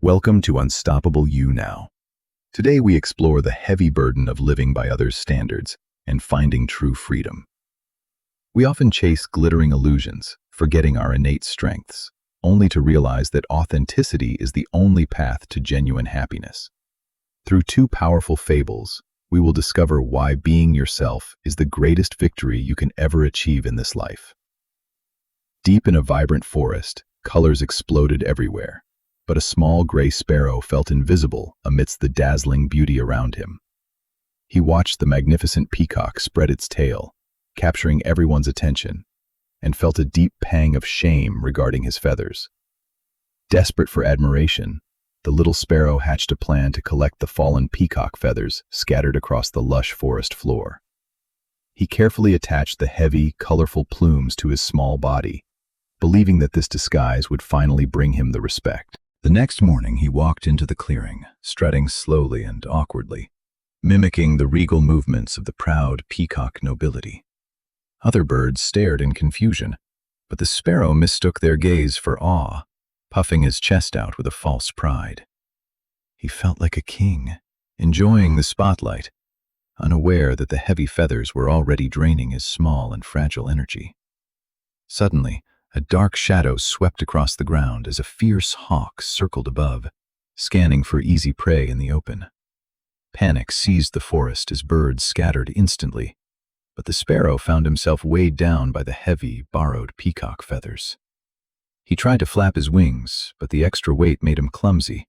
Welcome to Unstoppable You Now. Today we explore the heavy burden of living by others' standards and finding true freedom. We often chase glittering illusions, forgetting our innate strengths, only to realize that authenticity is the only path to genuine happiness. Through two powerful fables, we will discover why being yourself is the greatest victory you can ever achieve in this life. Deep in a vibrant forest, colors exploded everywhere, but a small gray sparrow felt invisible amidst the dazzling beauty around him. He watched the magnificent peacock spread its tail, capturing everyone's attention, and felt a deep pang of shame regarding his feathers. Desperate for admiration, the little sparrow hatched a plan to collect the fallen peacock feathers scattered across the lush forest floor. He carefully attached the heavy, colorful plumes to his small body, believing that this disguise would finally bring him the respect. The next morning he walked into the clearing, strutting slowly and awkwardly, mimicking the regal movements of the proud peacock nobility. Other birds stared in confusion, but the sparrow mistook their gaze for awe, puffing his chest out with a false pride. He felt like a king, enjoying the spotlight, unaware that the heavy feathers were already draining his small and fragile energy. Suddenly, a dark shadow swept across the ground as a fierce hawk circled above, scanning for easy prey in the open. Panic seized the forest as birds scattered instantly, but the sparrow found himself weighed down by the heavy, borrowed peacock feathers. He tried to flap his wings, but the extra weight made him clumsy,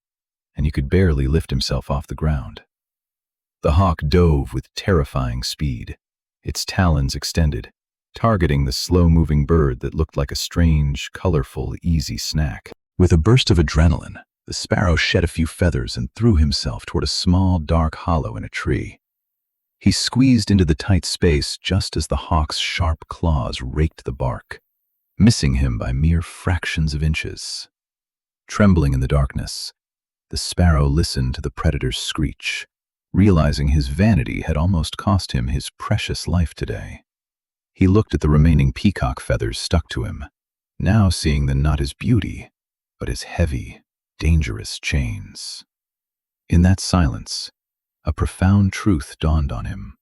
and he could barely lift himself off the ground. The hawk dove with terrifying speed, its talons extended, targeting the slow-moving bird that looked like a strange, colorful, easy snack. With a burst of adrenaline, the sparrow shed a few feathers and threw himself toward a small, dark hollow in a tree. He squeezed into the tight space just as the hawk's sharp claws raked the bark, missing him by mere fractions of inches. Trembling in the darkness, the sparrow listened to the predator's screech, realizing his vanity had almost cost him his precious life today. He looked at the remaining peacock feathers stuck to him, now seeing them not as beauty, but as heavy, dangerous chains. In that silence, a profound truth dawned on him.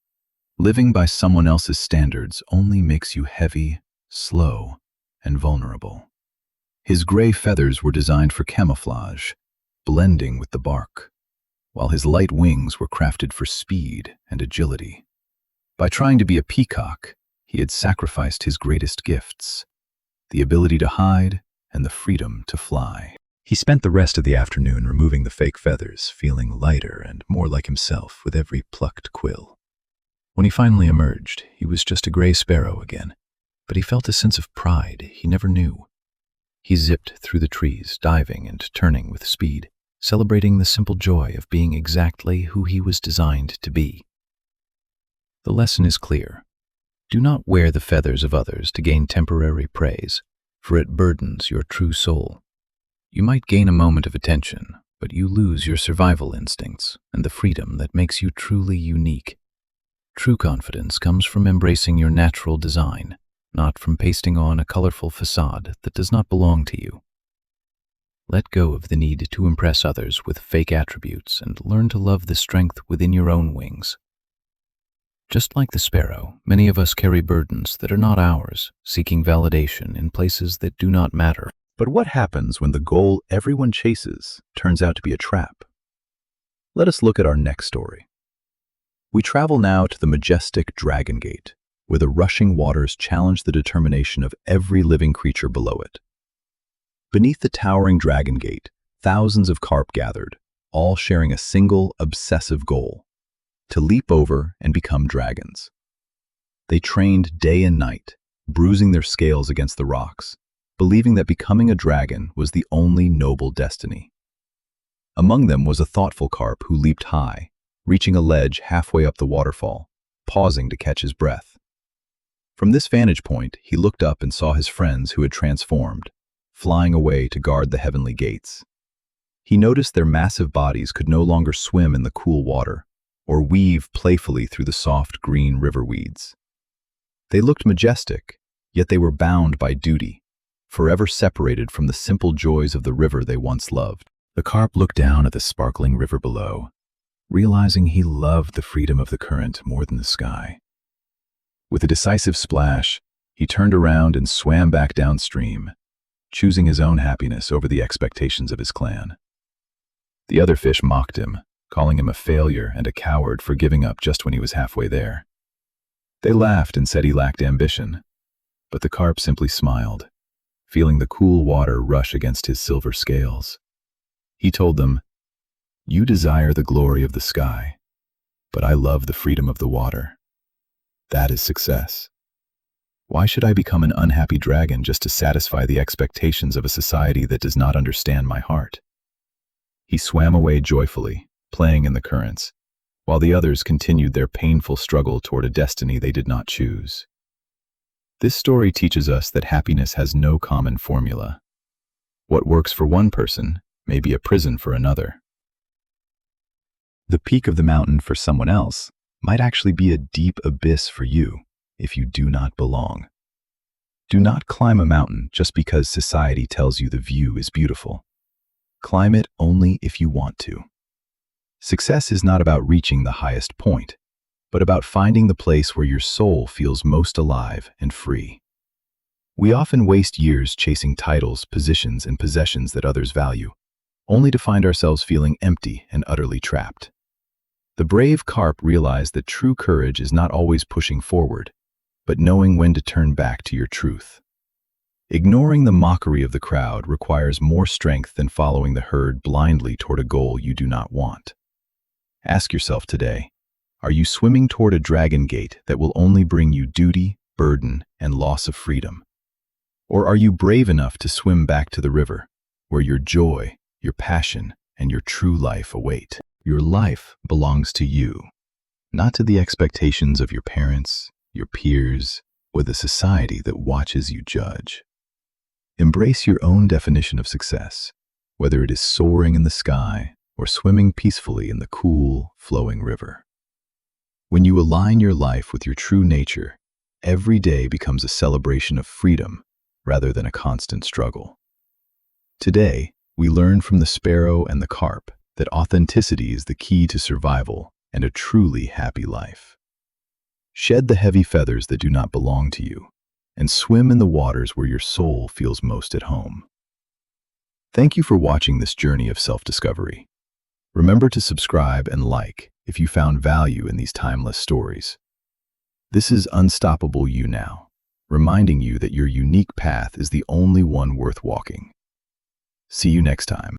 Living by someone else's standards only makes you heavy, slow, and vulnerable. His gray feathers were designed for camouflage, blending with the bark, while his light wings were crafted for speed and agility. By trying to be a peacock, he had sacrificed his greatest gifts, the ability to hide and the freedom to fly. He spent the rest of the afternoon removing the fake feathers, feeling lighter and more like himself with every plucked quill. When he finally emerged, he was just a gray sparrow again, but he felt a sense of pride he never knew. He zipped through the trees, diving and turning with speed, celebrating the simple joy of being exactly who he was designed to be. The lesson is clear. Do not wear the feathers of others to gain temporary praise, for it burdens your true soul. You might gain a moment of attention, but you lose your survival instincts and the freedom that makes you truly unique. True confidence comes from embracing your natural design, not from pasting on a colorful facade that does not belong to you. Let go of the need to impress others with fake attributes and learn to love the strength within your own wings. Just like the sparrow, many of us carry burdens that are not ours, seeking validation in places that do not matter. But what happens when the goal everyone chases turns out to be a trap? Let us look at our next story. We travel now to the majestic Dragon Gate, where the rushing waters challenge the determination of every living creature below it. Beneath the towering Dragon Gate, thousands of carp gathered, all sharing a single, obsessive goal: to leap over and become dragons. They trained day and night, bruising their scales against the rocks, believing that becoming a dragon was the only noble destiny. Among them was a thoughtful carp who leaped high, reaching a ledge halfway up the waterfall, pausing to catch his breath. From this vantage point, he looked up and saw his friends who had transformed, flying away to guard the heavenly gates. He noticed their massive bodies could no longer swim in the cool water, or weave playfully through the soft green river weeds. They looked majestic, yet they were bound by duty, forever separated from the simple joys of the river they once loved. The carp looked down at the sparkling river below, realizing he loved the freedom of the current more than the sky. With a decisive splash, he turned around and swam back downstream, choosing his own happiness over the expectations of his clan. The other fish mocked him, calling him a failure and a coward for giving up just when he was halfway there. They laughed and said he lacked ambition, but the carp simply smiled, feeling the cool water rush against his silver scales. He told them, "You desire the glory of the sky, but I love the freedom of the water. That is success. Why should I become an unhappy dragon just to satisfy the expectations of a society that does not understand my heart?" He swam away joyfully, playing in the currents, while the others continued their painful struggle toward a destiny they did not choose. This story teaches us that happiness has no common formula. What works for one person may be a prison for another. The peak of the mountain for someone else might actually be a deep abyss for you if you do not belong. Do not climb a mountain just because society tells you the view is beautiful. Climb it only if you want to. Success is not about reaching the highest point, but about finding the place where your soul feels most alive and free. We often waste years chasing titles, positions, and possessions that others value, only to find ourselves feeling empty and utterly trapped. The brave carp realized that true courage is not always pushing forward, but knowing when to turn back to your truth. Ignoring the mockery of the crowd requires more strength than following the herd blindly toward a goal you do not want. Ask yourself today, are you swimming toward a dragon gate that will only bring you duty, burden, and loss of freedom? Or are you brave enough to swim back to the river, where your joy, your passion, and your true life await? Your life belongs to you, not to the expectations of your parents, your peers, or the society that watches you judge. Embrace your own definition of success, whether it is soaring in the sky or swimming peacefully in the cool, flowing river. When you align your life with your true nature, every day becomes a celebration of freedom rather than a constant struggle. Today, we learn from the sparrow and the carp that authenticity is the key to survival and a truly happy life. Shed the heavy feathers that do not belong to you, and swim in the waters where your soul feels most at home. Thank you for watching this journey of self-discovery. Remember to subscribe and like if you found value in these timeless stories. This is Unstoppable You Now, reminding you that your unique path is the only one worth walking. See you next time.